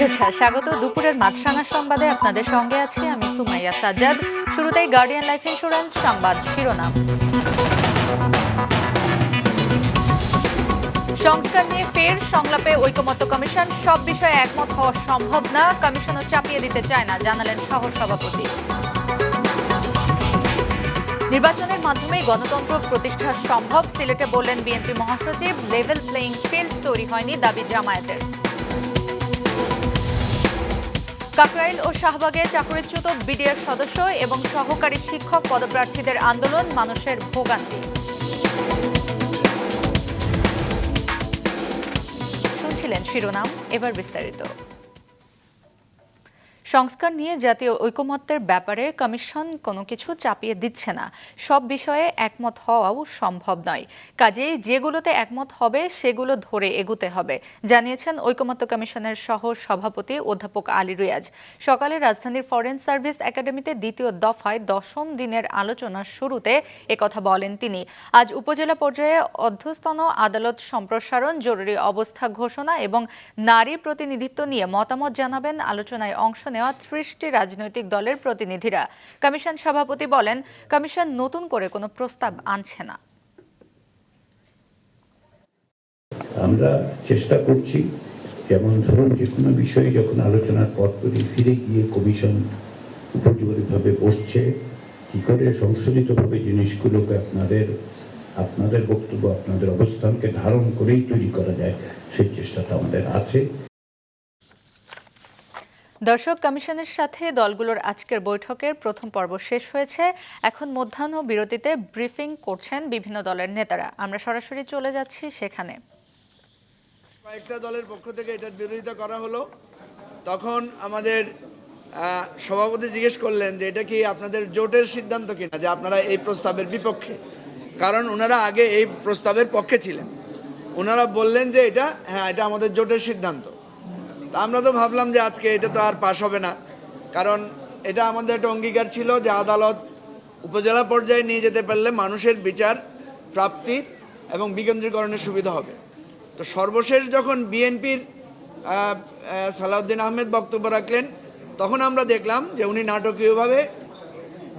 শুভেচ্ছা, স্বাগত দুপুরের মাছরাঙা সংবাদে আপনাদের সঙ্গে আছি আমি সুমাইয়া সাজ্জাদ। শুরুতেই গার্ডিয়ান লাইফ ইন্স্যুরেন্স সংবাদ শিরোনাম। সংস্কার নিয়ে ফের সংলাপে ঐকমত্য কমিশন, সব বিষয়ে একমত হওয়া সম্ভব না, কমিশনও চাপিয়ে দিতে চায় না, জানালেন সহ সভাপতি। নির্বাচনের মাধ্যমেই গণতন্ত্র প্রতিষ্ঠা সম্ভব, সিলেটে বললেন বিএনপি মহাসচিব। লেভেল প্লেইং ফিল্ড তৈরি হয়নি, দাবি জামায়াতের। কাকরাইল ও শাহবাগে চাকরিচ্যুত বিডিআর সদস্য এবং সহকারী শিক্ষক পদপ্রার্থীদের আন্দোলন, মানুষের ভোগান্তি। শুনছিলেন শিরোনাম, এবার বিস্তারিত। সংস্কার নিয়ে জাতীয় ঐকমত্যের ব্যাপারে কমিশন কোনো কিছু চাপিয়ে দিচ্ছে না, সব বিষয়ে একমত হওয়াও সম্ভব নয়, কাজেই যেগুলোতে একমত হবে সেগুলো ধরে এগুতে হবে, জানিয়েছেন ঐকমত্য কমিশনের সহ সভাপতি অধ্যাপক আলী রিয়াজ। সকালে রাজধানীর ফরেন সার্ভিস একাডেমিতে দ্বিতীয় দফায় 10ম দিনের আলোচনার শুরুতে একথা বলেন তিনি। আজ উপজেলা পর্যায়ে অধ্যস্তন আদালত সম্প্রসারণ, জরুরি অবস্থা ঘোষণা এবং নারী প্রতিনিধিত্ব নিয়ে মতামত জানাবেন আলোচনায় অংশ নেওয়া 30টি রাজনৈতিক দলের প্রতিনিধিরা। কমিশন সভাপতি বলেন, কমিশন নতুন করে কোনো প্রস্তাব আনছে না। আমরা চেষ্টা করছি, যেমন ধরুন যে কোনো বিষয়ে যখন আলোচনার পর ফিরে গিয়ে কমিশন উপযোগীভাবে বসছে, কি করে সংশোধিতভাবে জিনিসগুলোকে আপনাদের বক্তব্য, আপনাদের অবস্থানকে ধারণ করেই তৈরি করা যায়, সেই চেষ্টাটা আমাদের আছে। দর্শক, কমিশনের সাথে দলগুলোর আজকের বৈঠকের প্রথম পর্ব শেষ হয়েছে। এখন মধ্যাহ্ন বিরতিতে ব্রিফিং করছেন বিভিন্ন দলের নেতারা। আমরা সরাসরি চলে যাচ্ছি সেখানে। কয়েকটা দলের পক্ষ থেকে এটার বিরোধিতা করা হলো, তখন আমাদের সভাপতি জিজ্ঞেস করলেন যে এটা কি আপনাদের জোটের সিদ্ধান্ত কিনা, যে আপনারা এই প্রস্তাবের বিপক্ষে। কারণ ওনারা আগে এই প্রস্তাবের পক্ষে ছিলেন। ওনারা বললেন যে এটা আমাদের জোটের সিদ্ধান্ত। তা আমরা তো ভাবলাম যে আজকে এটা তো আর পাশ হবে না, কারণ এটা আমাদের একটা অঙ্গীকার ছিল যে আদালত উপজেলা পর্যায়ে নিয়ে যেতে পারলে মানুষের বিচার প্রাপ্তির এবং বিকেন্দ্রীকরণের সুবিধা হবে। তো সর্বশেষ যখন বিএনপির সালাউদ্দিন আহমেদ বক্তব্য রাখলেন, তখন আমরা দেখলাম যে উনি নাটকীয়ভাবে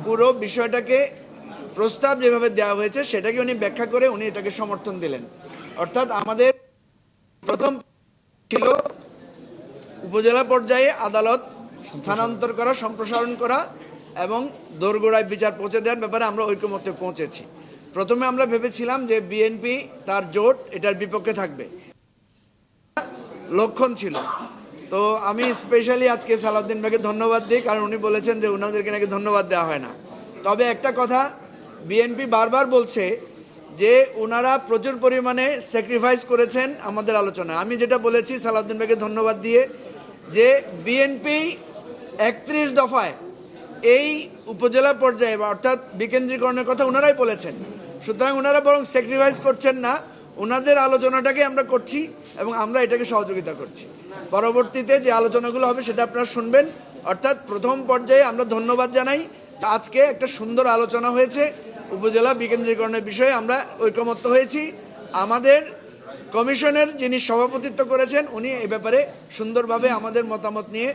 পুরো বিষয়টাকে, প্রস্তাব যেভাবে দেওয়া হয়েছে সেটাকে উনি ব্যাখ্যা করে উনি এটাকে সমর্থন দিলেন। অর্থাৎ আমাদের প্রথম ছিল উপজেলা পর্যায়ে আদালত স্থানান্তর করা, সম্প্রসারণ করা এবং দোরগোড়ায় বিচার পৌঁছে দেওয়ার ব্যাপারে আমরা ঐকমত্যে পৌঁছেছি। প্রথমে আমরা ভেবেছিলাম যে বিএনপি তার জোট এটার বিপক্ষে থাকবে, লক্ষণ ছিল। তো আমি স্পেশালি আজকে সালাউদ্দিন ভাইকে ধন্যবাদ দিই, কারণ উনি বলেছেন যে ওনাদেরকে নাকি ধন্যবাদ দেওয়া হয় না। তবে একটা কথা, বিএনপি বারবার বলছে যে ওনারা প্রচুর পরিমাণে স্যাক্রিফাইস করেছেন আমাদের আলোচনায়। আমি যেটা বলেছি সালাউদ্দিন ভাইকে ধন্যবাদ দিয়ে, যে বিএনপি 31 দফায় এই উপজেলা পর্যায়ে অর্থাৎ বিকেন্দ্রীকরণের কথা ওনারাই বলেছেন। সুতরাং ওনারা বরং স্যাক্রিফাইস করছেন না, ওনাদের আলোচনাটাকে আমরা করছি এবং আমরা এটাকে সহযোগিতা করছি। পরবর্তীতে যে আলোচনাগুলো হবে সেটা আপনারা শুনবেন। অর্থাৎ প্রথম পর্যায়ে আমরা ধন্যবাদ জানাই, আজকে একটা সুন্দর আলোচনা হয়েছে, উপজেলা বিকেন্দ্রীকরণের বিষয়ে আমরা ঐকমত্য হয়েছি। আমাদের কমিশনের যিনি সভাপতিত্ব করেছেন উনি এই ব্যাপারে সুন্দরভাবে আমাদের মতামত নিয়ে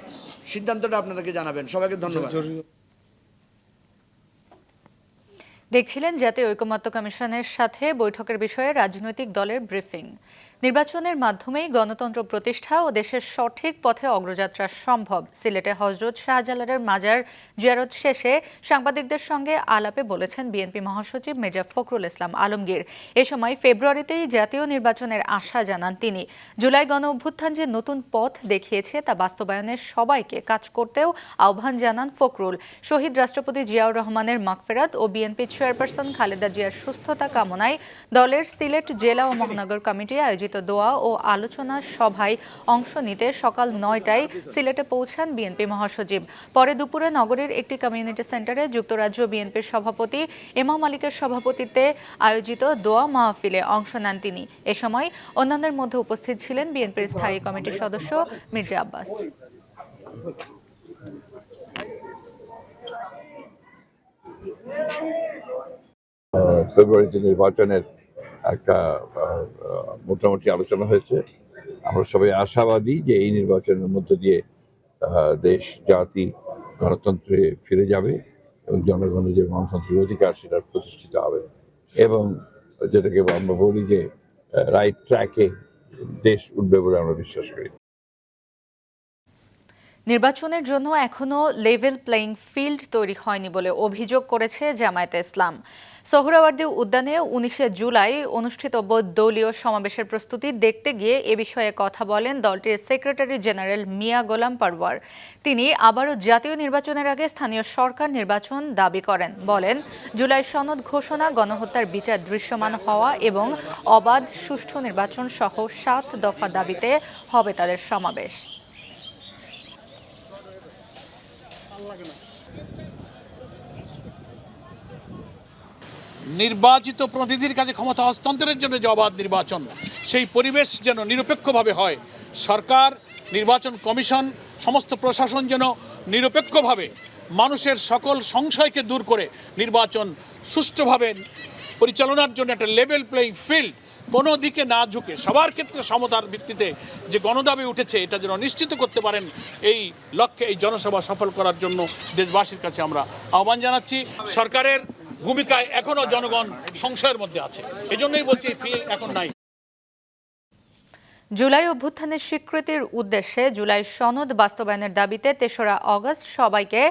সিদ্ধান্তটা আপনাদেরকে জানাবেন। সবাইকে ধন্যবাদ। দেখছিলেন জাতীয় ঐকমত্য কমিশনের সাথে বৈঠকের বিষয়ে রাজনৈতিক দলের ব্রিফিং। নির্বাচনের মাধ্যমেই গণতন্ত্র প্রতিষ্ঠা ও দেশের সঠিক পথে অগ্রযাত্রা সম্ভব, সিলেটে হযরত শাহজালালের মাজার জিয়ারত শেষে সাংবাদিকদের সঙ্গে আলাপে বলেছেন বিএনপি মহাসচিব মির্জা ফখরুল ইসলাম আলমগীর। এ সময় ফেব্রুয়ারিতেই জাতীয় নির্বাচনের আশা জানান তিনি। জুলাই গণ অভ্যুত্থান যে নতুন পথ দেখিয়েছে তা বাস্তবায়নে সবাইকে কাজ করতেও আহ্বান জানান ফখরুল। শহীদ রাষ্ট্রপতি জিয়াউর রহমানের মাগফিরাত ও বিএনপি চেয়ারপারসন খালেদা জিয়ার সুস্থতা কামনায় দলের সিলেট জেলা ও মহানগর কমিটি আয়োজিত দোয়া ও আলোচনা সভায় অংশ নিতে সকাল 9টায় সিলেটে পৌঁছান বিএনপি মহাসচিব। পরে দুপুরে নগরীর একটি কমিউনিটি সেন্টারে যুক্তরাজ্য বিএনপির সভাপতি এমাম মালিকের সভাপতিত্বে আয়োজিত দোয়া মাহফিলে অংশ নেন তিনি। এ সময় অন্যান্যের মধ্যে উপস্থিত ছিলেন বিএনপির স্থায়ী কমিটির সদস্য মির্জা আব্বাস। ফেব্রুয়ারিতে নির্বাচনের একটা মোটামুটি আলোচনা হয়েছে। আমরা সবাই আশাবাদী যে এই নির্বাচনের মধ্য দিয়ে দেশ জাতি গণতন্ত্রে ফিরে যাবে এবং জনগণের যে গণতান্ত্রিক অধিকার সেটা প্রতিষ্ঠিত হবে এবং যেটাকে আমরা বলি যে রাইট ট্র্যাকে দেশ উঠবে বলে আমরা বিশ্বাস করি। নির্বাচনের জন্য এখনো লেভেল প্লেইং ফিল্ড তৈরি হয়নি বলে অভিযোগ করেছে জামায়াতে ইসলাম। সোহরাওয়ার্দী উদ্যানে 19 জুলাই অনুষ্ঠিতব্য দলীয় সমাবেশের প্রস্তুতি দেখতে গিয়ে এ বিষয়ে কথা বলেন দলটির সেক্রেটারি জেনারেল মিয়া গোলাম পারওয়ার। তিনি আবারও জাতীয় নির্বাচনের আগে স্থানীয় সরকার নির্বাচন দাবি করেন। বলেন, জুলাই সনদ ঘোষণা, গণহত্যার বিচার দৃশ্যমান হওয়া এবং অবাধ সুষ্ঠু নির্বাচন সহ 7 দফা দাবিতে হবে তাদের সমাবেশ। নির্বাচিত প্রতিনিধির কাছে ক্ষমতা হস্তান্তরের জন্য যে অবাধ নির্বাচন, সেই পরিবেশ যেন নিরপেক্ষভাবে হয়। সরকার, নির্বাচন কমিশন, সমস্ত প্রশাসন যেন নিরপেক্ষভাবে মানুষের সকল সংশয়কে দূর করে নির্বাচন সুষ্ঠুভাবে পরিচালনার জন্য একটা লেভেল প্লেইং ফিল্ড, কোনো দিকে না ঝুঁকে সবার ক্ষেত্রে সমতার ভিত্তিতে যে গণদাবি উঠেছে এটা যেন নিশ্চিত করতে পারেন, এই লক্ষ্যে এই জনসভা সফল করার জন্য দেশবাসীর কাছে আমরা আহ্বান জানাচ্ছি। সরকারের ভূমিকায় এখনো জনগণ সংশয়ের মধ্যে আছে, এজন্যই বলছি ফিল এখন নাই। জুলাই অভ্যুত্থানের স্বীকৃতির উদ্দেশ্যে জুলাই সনদ বাস্তবায়নের দাবিতে 3রা অগস্ট সবাইকে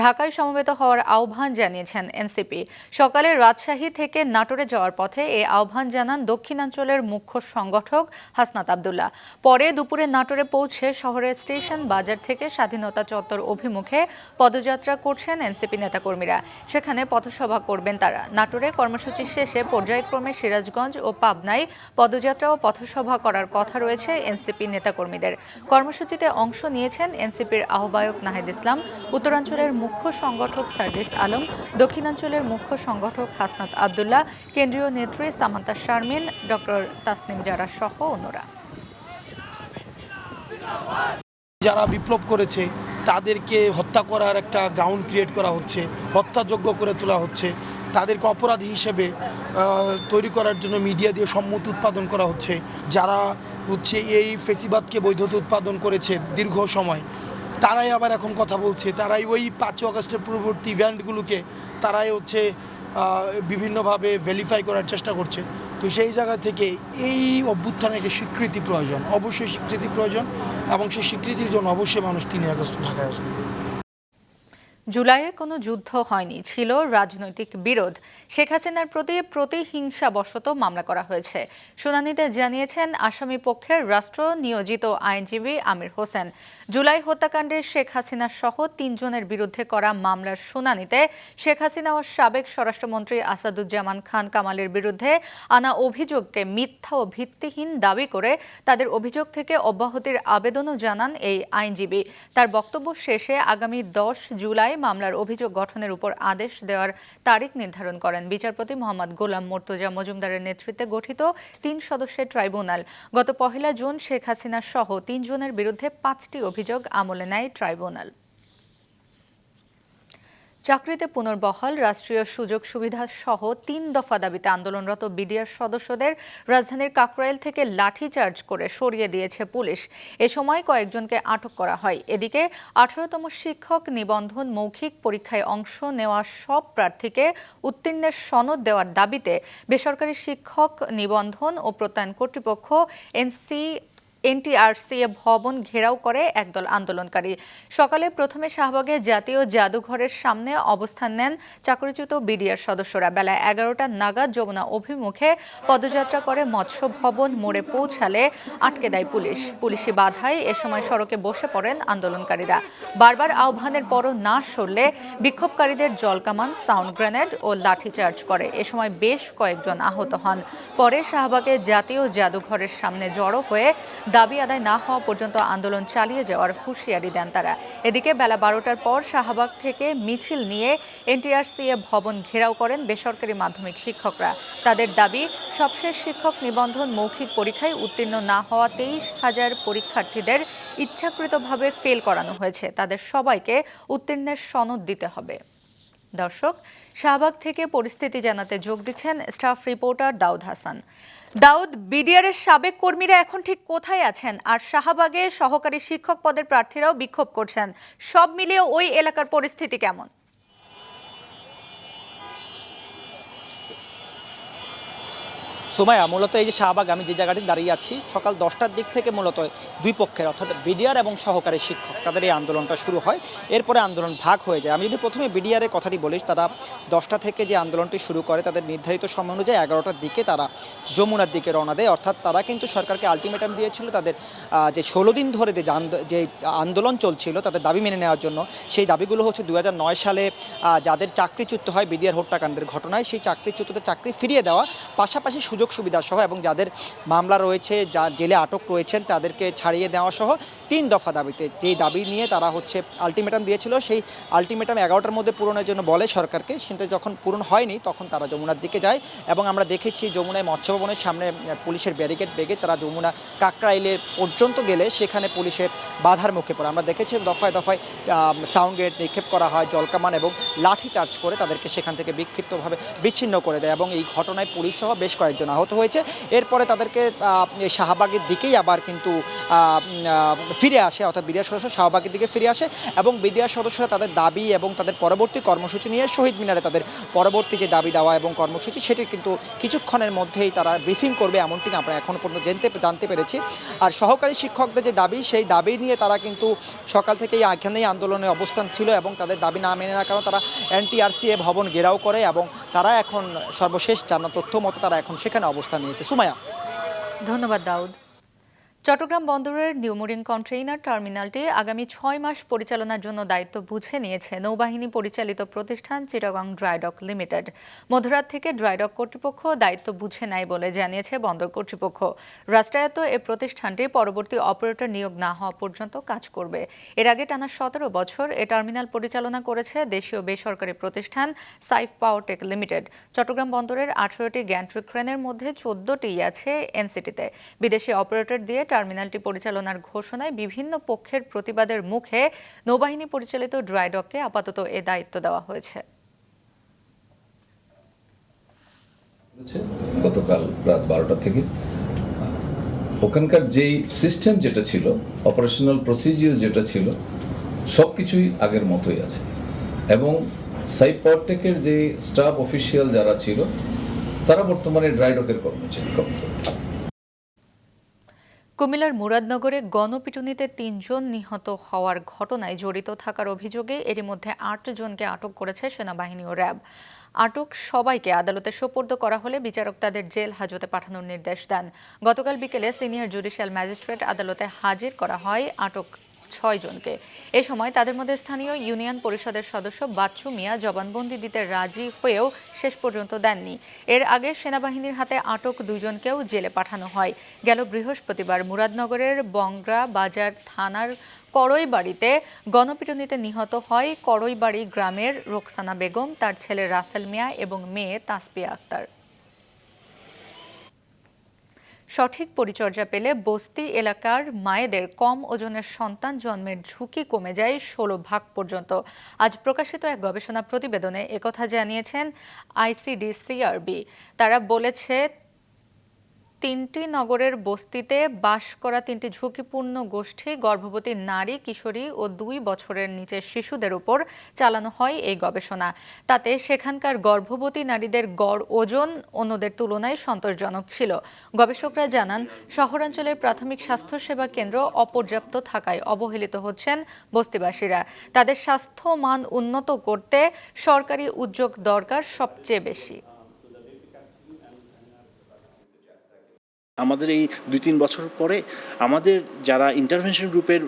ঢাকায় সমবেত হওয়ার আহ্বান জানিয়েছেন এনসিপি। সকালে রাজশাহী থেকে নাটোরে যাওয়ার পথে এই আহ্বান জানান দক্ষিণাঞ্চলের মুখ্য সংগঠক হাসনাত আব্দুল্লাহ। পরে দুপুরে নাটোরে পৌঁছে শহরের স্টেশন বাজার থেকে স্বাধীনতা চত্বর অভিমুখে পদযাত্রা করছেন এনসিপি নেতাকর্মীরা। সেখানে পথসভা করবেন তারা। নাটোরে কর্মসূচি শেষে পর্যায়ক্রমে সিরাজগঞ্জ ও পাবনায় পদযাত্রা ও পথসভা করার কথা রয়েছে এনসিপি নেতাকর্মীদের। কর্মসূচিতে অংশ নিয়েছেন এনসিপির আহ্বায়ক নাহিদ ইসলাম, উত্তরাঞ্চলের মুখ্য সংগঠক সার্জিস আলম, দক্ষিণাঞ্চলের মুখ্য সংগঠক হাসনাত আব্দুল্লাহ, কেন্দ্রীয় নেত্রী সামান্তা শারমিন, ডক্টর তাসনিম জারা সহ অন্যরা। যারা বিপ্লব করেছে তাদেরকে হত্যা করার একটা গ্রাউন্ড ক্রিয়েট করা হচ্ছে, হত্যাযোগ্য করে তোলা হচ্ছে, তাদেরকে অপরাধী হিসেবে তৈরি করার জন্য মিডিয়া দিয়ে সম্মতি উৎপাদন করা হচ্ছে। যারা হচ্ছে এই ফেসিবাদকে বৈধতা উৎপাদন করেছে দীর্ঘ সময়, তারাই আবার এখন কথা বলছে, তারাই ওই 5 আগস্টের পূর্ববর্তী ইভেন্টগুলোকে তারাই হচ্ছে বিভিন্নভাবে ভেরিফাই করার চেষ্টা করছে। তো সেই জায়গা থেকে এই অভ্যুত্থানের একটা স্বীকৃতি প্রয়োজন, অবশ্যই স্বীকৃতি প্রয়োজন, এবং সেই স্বীকৃতির জন্য অবশ্যই মানুষ 3 আগস্ট ঢাকায় আসবে। জুলাইয়ে কোনো যুদ্ধ হয়নি, ছিল রাজনৈতিক বিরোধ। শেখ হাসিনার প্রতি প্রতিহিংসাবশত মামলা করা হয়েছে। শুনানিতে জানিয়েছেন আসামি পক্ষের রাষ্ট্র নিয়োজিত আইনজীবী আমির হোসেন। জুলাই হত্যাকাণ্ডে শেখ হাসিনা সহ 3 জনের বিরুদ্ধে করা মামলার শুনানিতে শেখ হাসিনা ও সাবেক স্বরাষ্ট্রমন্ত্রী আসাদুজ্জামান খান কামালের বিরুদ্ধে আনা অভিযোগকে মিথ্যা ও ভিত্তিহীন দাবি করে তাদের অভিযোগ থেকে অব্যাহতির আবেদনও জানান এই আইনজীবী। তার বক্তব্য শেষে আগামী 10 জুলাই মামলার অভিযোগ গঠনের উপর আদেশ দেওয়ার তারিখ নির্ধারণ করেন বিচারপতি মোহাম্মদ গোলাম মর্তুজা মজুমদারের নেতৃত্বে গঠিত 3 সদস্যের ট্রাইব্যুনাল। গত 1 জুন শেখ হাসিনা সহ 3 জনের বিরুদ্ধে 5টি অভিযোগ আমলে নেয় ট্রাইব্যুনাল। চাকরিতে পুনর্বহাল, রাষ্ট্রীয় সুযোগ সুবিধা সহ 3 দফা দাবিতে আন্দোলনরত বিডিআর সদস্যদের রাজধানীর কাকরাইল থেকে লাঠিচার্জ করে সরিয়ে দিয়েছে পুলিশ। এ সময় কয়েকজনকে আটক করা হয়। এদিকে 18তম শিক্ষক নিবন্ধন মৌখিক পরীক্ষায় অংশ নেওয়া সব প্রার্থীকে উত্তীর্ণের সনদ দেওয়ার দাবিতে বেসরকারি শিক্ষক নিবন্ধন ও প্রত্যয়ন কর্তৃপক্ষ এনটিআরসি ভবন ঘেরাও করে একদল আন্দোলনকারী। সকালে প্রথমে শাহবাগে জাতীয় জাদুঘরের সামনে অবস্থান নেন চাকরিচ্যুত বিডিআর সদস্যরা। বেলা 11টা নাগাদ যমুনা অভিমুখে পদযাত্রা করে মৎস্য ভবন মোড়ে পৌঁছালে আটকে দেয় পুলিশ। পুলিশি বাধায় এ সময় সড়কে বসে পড়েন আন্দোলনকারীরা। বারবার আহ্বানের পরও না সরলে বিক্ষোভকারীদের জলকামান, সাউন্ড গ্রেনেড ও লাঠিচার্জ করে। এ সময় বেশ কয়েকজন আহত হন। পরে শাহবাগে জাতীয় জাদুঘরের সামনে জড়ো হয়ে দাবি আদায় না হওয়া পর্যন্ত আন্দোলন চালিয়ে যাওয়ার হুঁশিয়ারি দেন তারা। এদিকে বেলা 12টার পর শাহবাগ থেকে মিছিল নিয়ে এনটিআরসি ভবন ঘেরাও করেন বেসরকারি মাধ্যমিক শিক্ষকরা। তাদের দাবি, সবশেষ শিক্ষক নিবন্ধন মৌখিক পরীক্ষায় উত্তীর্ণ না হওয়া 23,000 পরীক্ষার্থীদের ইচ্ছাকৃতভাবে ফেল করানো হয়েছে। তাদের সবাইকে উত্তীর্ণের সনদ দিতে হবে। দর্শক, শাহবাগ থেকে পরিস্থিতি জানাতে যোগ দিচ্ছেন স্টাফ রিপোর্টার দাউদ হাসান। দাউদ, বিডিআরের সাবেক কর্মীরা এখন ঠিক কোথায় আছেন? আর শাহবাগে সহকারী শিক্ষক পদের প্রার্থীরাও বিক্ষোভ করছেন। সব মিলিয়ে ওই এলাকার পরিস্থিতি কেমন? সুমাইয়া, মূলত এই যে শাহবাগ আমি যে জায়গাটি দাঁড়িয়ে আছি, সকাল 10টার দিক থেকে মূলত দুই পক্ষের অর্থাৎ বিডিআর এবং সহকারী শিক্ষক তাদের এই আন্দোলনটা শুরু হয়। এরপরে আন্দোলন ভাগ হয়ে যায়। আমি যদি প্রথমে বিডিআরের কথাটি বলি, তারা 10টা থেকে যে আন্দোলনটি শুরু করে তাদের নির্ধারিত সময় অনুযায়ী 11টার দিকে তারা যমুনার দিকে রওনা দেয়। অর্থাৎ তারা কিন্তু সরকারকে আলটিমেটাম দিয়েছিল তাদের যে 16 দিন ধরে যে আন্দোলন চলছিল তাদের দাবি মেনে নেওয়ার জন্য। সেই দাবিগুলো হচ্ছে 2009 সালে যাদের চাকরিচ্যুত হয় বিডিআর হত্যাকাণ্ডের ঘটনায়, সেই চাকরিচ্যুতদের চাকরি ফিরিয়ে দেওয়া, পাশাপাশি সুযোগ সুবিধা সহ এবং যাদের মামলা রয়েছে, যা জেলে আটক রয়েছেন তাদেরকে ছাড়িয়ে দেওয়া সহ 3 দফা দাবিতে যেই দাবি নিয়ে তারা আলটিমেটাম দিয়েছিল, সেই আলটিমেটাম 11টার মধ্যে পূরণের জন্য বলে সরকারকে। কিন্তু যখন পূরণ হয়নি তখন তারা যমুনার দিকে যায় এবং আমরা দেখেছি যমুনায় মৎস্য ভবনের সামনে পুলিশের ব্যারিকেড বেগে তারা যমুনা কাকরাইলের পর্যন্ত গেলে সেখানে পুলিশে বাধার মুখে পড়ে। আমরা দেখেছি দফায় দফায় সাউন্ড গ্রেড নিক্ষেপ করা হয়, জলকামান এবং লাঠি চার্জ করে তাদেরকে সেখান থেকে বিক্ষিপ্তভাবে বিচ্ছিন্ন করে দেয় এবং এই ঘটনায় পুলিশ সহ বেশ কয়েকজন আহত হয়েছে। এরপরে তাদেরকে শাহবাগের দিকেই আবার কিন্তু ফিরে আসে, অর্থাৎ বিডিআর সদস্য শাহবাগের দিকে ফিরে আসে এবং বিডিআর সদস্যরা তাদের দাবি এবং তাদের পরবর্তী কর্মসূচি নিয়ে শহীদ মিনারে তাদের পরবর্তী যে দাবি দেওয়া এবং কর্মসূচি সেটি কিন্তু কিছুক্ষণের মধ্যেই তারা ব্রিফিং করবে, এমনটি আমরা এখনও পর্যন্ত জানতে পেরেছি। আর সহকারী শিক্ষকদের যে দাবি, সেই দাবি নিয়ে তারা কিন্তু সকাল থেকেই এখানেই আন্দোলনে অবস্থান ছিল এবং তাদের দাবি না মেনে নেওয়ার কারণে তারা NTRCA ভবন ঘেরাও করে এবং তারা এখন সর্বশেষ জানা তথ্য মতো তারা এখন সেখানে অবস্থান নিয়েছে। সুমাইয়া, ধন্যবাদ দাউদ। চট্টগ্রাম বন্দরের নিউমোরিং কন্টেইনার টার্মিনালটি আগামী 6 মাস পরিচালনার জন্য দায়িত্ব বুঝে নিয়েছে নৌবাহিনী পরিচালিত প্রতিষ্ঠান চিটাগং ড্রাইডক লিমিটেড। মধ্যরাত থেকে ড্রাইডক কর্তৃপক্ষ দায়িত্ব বুঝে নেয় বলে জানিয়েছে বন্দর কর্তৃপক্ষ। রাষ্ট্রায়ত্ত এই প্রতিষ্ঠানটি পরবর্তী অপারেটর নিয়োগ না হওয়া পর্যন্ত কাজ করবে। এর আগে টানা 17 বছর এ টার্মিনাল পরিচালনা করেছে দেশীয় বেসরকারি প্রতিষ্ঠান সাইফ পাওয়ারটেক লিমিটেড। চট্টগ্রাম বন্দরের 18টি গ্যান্ট্রি ক্রেনের মধ্যে 14টি আছে এনসিটিতে। বিদেশি অপারেটর দিয়ে টার্মিনালটি পরিচালনার ঘোষণায় বিভিন্ন পক্ষের প্রতিবাদের মুখে নৌবাহিনী পরিচালিত ড্রাইডককে আপাতত এ দায়িত্ব দেওয়া হয়েছে। গতকাল রাত 12টা থেকে ওখানকার যেই সিস্টেম যেটা ছিল, অপারেশনাল প্রসিজিওর যেটা ছিল, সবকিছুই আগের মতোই আছে এবং সাইফ পাওয়ারটেকের যে স্টাফ অফিসিয়াল যারা ছিল তারা বর্তমানে ড্রাইডকের কর্মচারী। কুমিল্লার মুরাদনগরে গণপিটুনিতে 3 জন নিহত হওয়ার ঘটনায় জড়িত থাকার অভিযোগে এরই মধ্যে 8 জনকে আটক করেছে সেনাবাহিনী ও র্যাব। আটক সবাইকে আদালতে সোপর্দ করা হলে বিচারক তাদের জেল হাজতে পাঠানোর নির্দেশ দেন। গতকাল বিকেলে সিনিয়র জুডিশিয়াল ম্যাজিস্ট্রেট আদালতে হাজির করা হয় আটক 6 জনকে। এ সময় তাদের মধ্যে স্থানীয় ইউনিয়ন পরিষদের সদস্য বাচ্চু মিয়া জবানবন্দি দিতে রাজি হয়েও শেষ পর্যন্ত দেননি। এর আগে সেনাবাহিনীর হাতে আটক 2 জনকেও জেলে পাঠানো হয়। গেল বৃহস্পতিবার মুরাদনগরের বংগ্রা বাজার থানার করইবাড়িতে গণপিটুনিতে নিহত হয় করইবাড়ি গ্রামের রোকসানা বেগম, তার ছেলে রাসেল মিয়া এবং মেয়ে তাসপিয়া আক্তার। সঠিক পরিচর্যা পেলে বস্তি এলাকার মায়েদের কম ওজনের সন্তান জন্মের ঝুঁকি কমে যায় 16% পর্যন্ত। আজ প্রকাশিত এক গবেষণা প্রতিবেদনে একথা জানিয়েছেন ICDCRB। তারা বলেছে 3টি নগরের বস্তিতে বাস করা 3টি ঝুঁকিপূর্ণ গোষ্ঠী গর্ভবতী নারী, কিশোরী ও 2 বছরের নিচের শিশুদের উপর চালানো হয় এই গবেষণা। তাতে সেখানকার গর্ভবতী নারীদের গড় ওজন অন্যদের তুলনায় সন্তোষজনক ছিল। গবেষকরা জানান, শহরাঞ্চলের প্রাথমিক স্বাস্থ্যসেবা কেন্দ্র অপর্যাপ্ত থাকায় অবহেলিত হচ্ছেন বস্তিবাসীরা। তাদের স্বাস্থ্য মান উন্নত করতে সরকারি উদ্যোগ দরকার সবচেয়ে বেশি। আমাদের এই 2-3 বছর পরে আমাদের যারা ইন্টারভেনশন গ্রুপের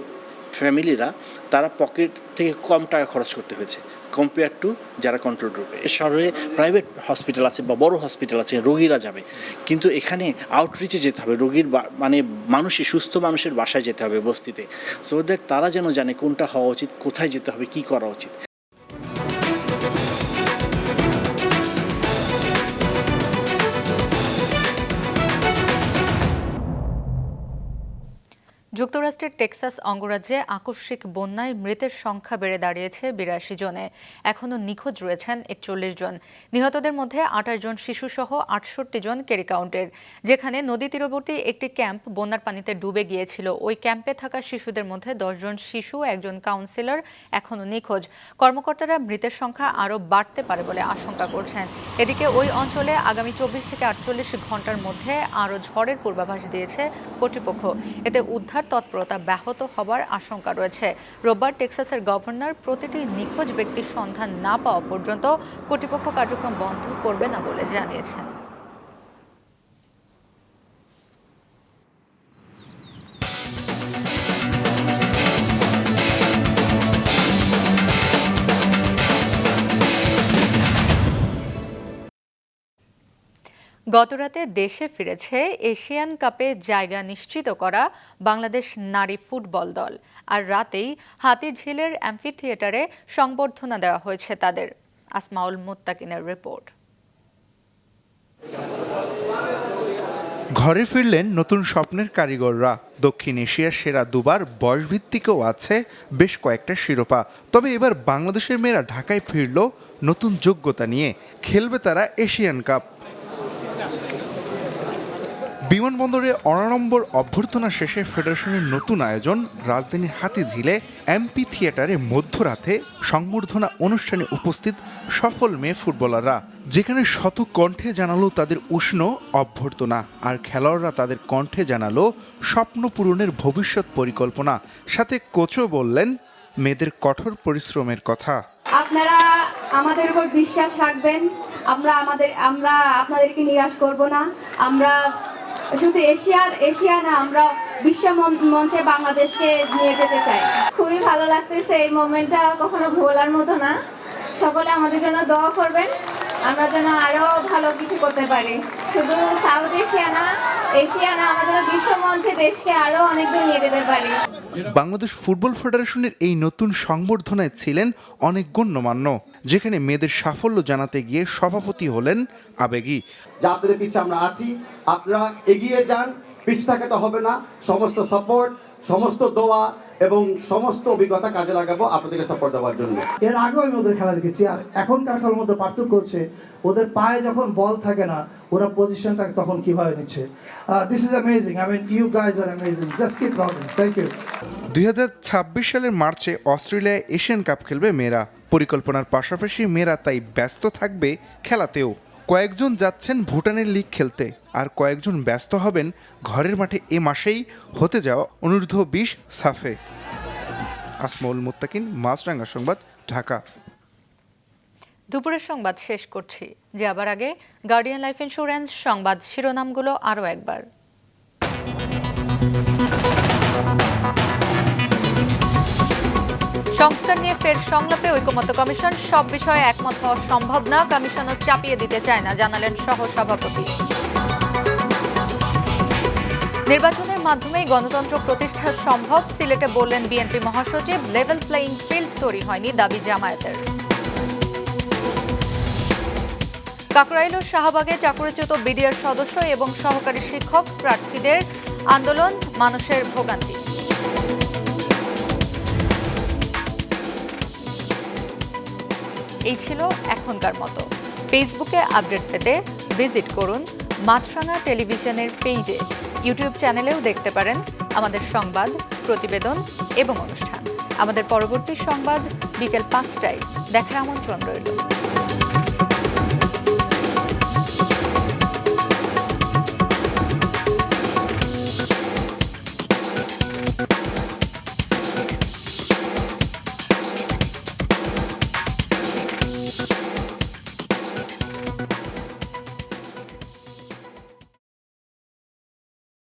ফ্যামিলিরা তারা পকেট থেকে কম টাকা খরচ করতে হয়েছে কম্পেয়ার টু যারা কন্ট্রোল গ্রুপে। শহরে প্রাইভেট হসপিটাল আছে বা বড় হসপিটাল আছে, রোগীরা যাবে, কিন্তু এখানে আউটরিচে যেতে হবে, রোগীর মানে সুস্থ মানুষের বাসায় যেতে হবে বস্তিতে। সো দ্যাট তারা যেন জানে কোনটা হওয়া উচিত, কোথায় যেতে হবে, কি করা উচিত। যুক্তরাষ্ট্রের টেক্সাস অঙ্গরাজ্যে আকস্মিক বন্যায় মৃতের সংখ্যা বেড়ে দাঁড়িয়েছে ৮২ জনে। এখনও নিখোঁজ রয়েছেন ৪১ জন। নিহতদের মধ্যে ২৮ জন শিশুসহ ৬৮ জন ক্যারি কাউন্টের। যেখানে নদী তীরবর্তী একটি ক্যাম্প বন্যার পানিতে ডুবে গিয়েছিল, ওই ক্যাম্পে থাকা শিশুদের মধ্যে ১০ জন শিশু, একজন কাউন্সিলর এখনও নিখোঁজ। কর্মকর্তারা মৃতের সংখ্যা আরও বাড়তে পারে বলে আশঙ্কা করছেন। এদিকে ওই অঞ্চলে আগামী ২৪ থেকে ৪৮ ঘন্টার মধ্যে আরও ঝড়ের পূর্বাভাস দিয়েছে কর্তৃপক্ষ। এতে উদ্ধার তৎপরতা ব্যাহত হবার আশঙ্কা রয়েছে। রোববার টেক্সাসের গভর্নর প্রতিটি নিখোঁজ ব্যক্তির সন্ধান না পাওয়া পর্যন্ত কর্তৃপক্ষ কার্যক্রম বন্ধ করবে না বলে জানিয়েছেন। গতরাতে দেশে ফিরেছে এশিয়ান কাপে জায়গা নিশ্চিত করা বাংলাদেশ নারী ফুটবল দল। আর রাতেই হাতিরঝিলের অ্যাম্ফিথিয়েটারে সংবর্ধনা দেওয়া হয়েছে তাদের। আসমাউল মুত্তাকিনের রিপোর্ট। ঘরে ফিরলেন নতুন স্বপ্নের কারিগররা। দক্ষিণ এশিয়ার সেরা দুবার বয়সভিত্তিকও আছে বেশ কয়েকটা শিরোপা। তবে এবার বাংলাদেশের মেয়েরা ঢাকায় ফিরল নতুন যোগ্যতা নিয়ে। খেলবে তারা এশিয়ান কাপ। বিমানবন্দরে অনাড়ম্বর অভ্যর্থনা শেষে ফেডারেশনের নতুন আয়োজন রাজধানীর হাতিঝিলে এমপি থিয়েটারে মধ্যরাতে সংবর্ধনা অনুষ্ঠানে উপস্থিত সফল মেয়ে ফুটবলাররা, যেখানে শত কণ্ঠে জানালো তাদের উষ্ণ অভ্যর্থনা। আর খেলোয়াড়রা তাদের কণ্ঠে জানালো স্বপ্ন পূরণের ভবিষ্যৎ পরিকল্পনা। সাথে কোচও বললেন মেয়েদের কঠোর পরিশ্রমের কথা। আপনারা আমাদের উপর বিশ্বাস রাখবেন, আমরা আপনাদেরকে নিরাশ করব না। আমরা শুধু এশিয়া না, আমরা বিশ্ব মঞ্চে বাংলাদেশকে নিয়ে যেতে চাই। খুবই ভালো লাগতেছে, এই মোমেন্টটা কখনো ভোলার মতো না। সকলে আমাদের জন্য দোয়া করবেন, আমরা যেন আরো ভালো কিছু করতে পারি। শুধু সাউথ এশিয়া না, আমরা যেন বিশ্ব মঞ্চে দেশকে আরো অনেক দূর নিয়ে যেতে পারি। বাংলাদেশ ফুটবল ফেডারেশনের এই নতুন সংবর্ধনায় ছিলেন অনেক গণ্যমান্য, যেখানে মেয়েদের সাফল্য জানাতে গিয়ে সভাপতি হলেন আবেগী। যা আপনাদের পিছিয়ে আমরা আছি, আপনারা এগিয়ে যান, পিছিয়ে থাকাতে হবে না। সমস্ত সাপোর্ট, সমস্ত দোয়া এবং সমস্ত অভিজ্ঞতা কাজে লাগাবো আপনাদেরকে সাপোর্ট দেওয়ার জন্য। এর আগেও আমি ওদের খেলা দেখেছি, আর এখনকার খেলার মধ্যে পার্থক্য হচ্ছে ওদের পায়ে যখন বল থাকে না, ওরা পজিশনটা তখন কিভাবে নিচ্ছে। This is amazing. I mean you guys are amazing. Just keep rounding. Thank you. 2026 সালের মার্চে অস্ট্রেলিয়ায় এশিয়ান কাপ খেলবে মেয়েরা। পরিকল্পনার পাশাপাশি মেয়েরা তাই ব্যস্ত থাকবে খেলাতেও। কয়েকজন যাচ্ছেন ভুটানের লিগ খেলতে, আর কয়েকজন ব্যস্ত হবেন ঘরের মাঠে এ মাসেই হতে যাওয়া অনূর্ধ্ব 20 সাফে। আসমাউল মুত্তাকিন, মাছরাঙ্গা সংবাদ, ঢাকা। দুপুরের সংবাদ শেষ করছি, যাবার আগে গার্ডিয়ান লাইফ ইন্স্যুরেন্স সংবাদ শিরোনামগুলো আরও একবার। সংস্কার নিয়ে ফের সংলাপে ঐকমত্য কমিশন। সব বিষয়ে একমত হওয়া সম্ভব না, কমিশনও চাপিয়ে দিতে চায় না, জানালেন সহসভাপতি। নির্বাচনের মাধ্যমেই গণতন্ত্র প্রতিষ্ঠা সম্ভব, সিলেটে বললেন বিএনপি মহাসচিব। লেভেল প্লেইং ফিল্ড তৈরি হয়নি, দাবি জামায়াতের। কাকরাইল ও শাহবাগে চাকরিচ্যুত বিডিআর সদস্য এবং সহকারী শিক্ষক প্রার্থীদের আন্দোলন, মানুষের ভোগান্তি। এই ছিল এখনকার মতো। ফেসবুকে আপডেট পেতে ভিজিট করুন মাছরাঙা টেলিভিশনের পেজে। ইউটিউব চ্যানেলেও দেখতে পারেন আমাদের সংবাদ, প্রতিবেদন এবং অনুষ্ঠান। আমাদের পরবর্তী সংবাদ বিকেল 5টায় দেখার আমন্ত্রণ রইল।